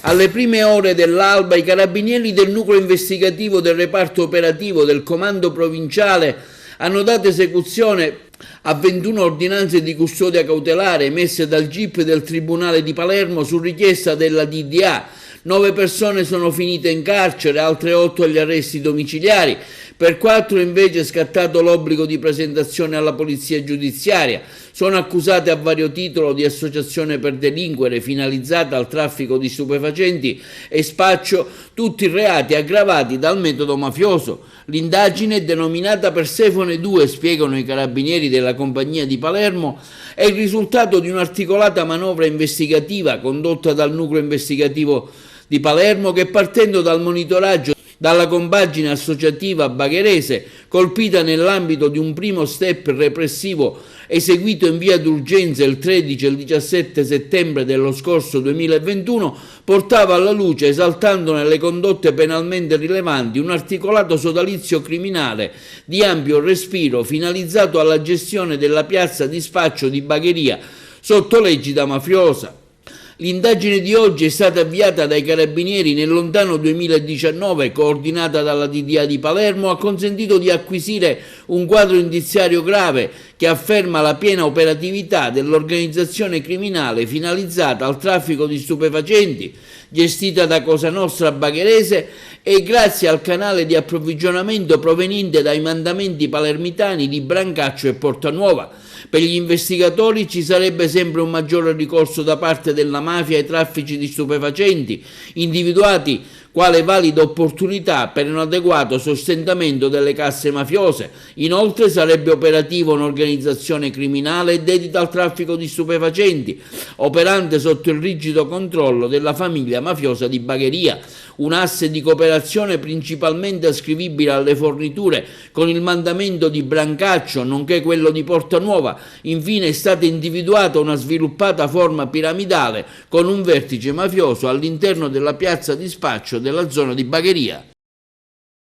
Alle prime ore dell'alba i carabinieri del nucleo investigativo del reparto operativo del comando provinciale hanno dato esecuzione a 21 ordinanze di custodia cautelare emesse dal GIP del Tribunale di Palermo su richiesta della DDA. 9 persone sono finite in carcere, altre 8 agli arresti domiciliari. Per 4 invece è scattato l'obbligo di presentazione alla polizia giudiziaria. Sono accusate a vario titolo di associazione per delinquere finalizzata al traffico di stupefacenti e spaccio, tutti reati aggravati dal metodo mafioso. L'indagine è denominata Persefone 2, spiegano i carabinieri della compagnia di Palermo, è il risultato di un'articolata manovra investigativa condotta dal nucleo investigativo di Palermo che, partendo dal monitoraggio dalla compagine associativa bagherese, colpita nell'ambito di un primo step repressivo eseguito in via d'urgenza il 13 e il 17 settembre dello scorso 2021, portava alla luce, esaltandone le condotte penalmente rilevanti, un articolato sodalizio criminale di ampio respiro finalizzato alla gestione della piazza di spaccio di Bagheria sotto l'egida mafiosa. L'indagine di oggi è stata avviata dai carabinieri nel lontano 2019, coordinata dalla DDA di Palermo, ha consentito di acquisire un quadro indiziario grave che afferma la piena operatività dell'organizzazione criminale finalizzata al traffico di stupefacenti, gestita da Cosa Nostra Bagherese e grazie al canale di approvvigionamento proveniente dai mandamenti palermitani di Brancaccio e Portanuova. Per gli investigatori ci sarebbe sempre un maggiore ricorso da parte della mafia ai traffici di stupefacenti, individuati quale valida opportunità per un adeguato sostentamento delle casse mafiose. Inoltre sarebbe operativa un'organizzazione criminale dedita al traffico di stupefacenti, operante sotto il rigido controllo della famiglia mafiosa di Bagheria, un asse di cooperazione principalmente ascrivibile alle forniture con il mandamento di Brancaccio, nonché quello di Portanuova. Infine è stata individuata una sviluppata forma piramidale con un vertice mafioso all'interno della piazza di spaccio della zona di Bagheria.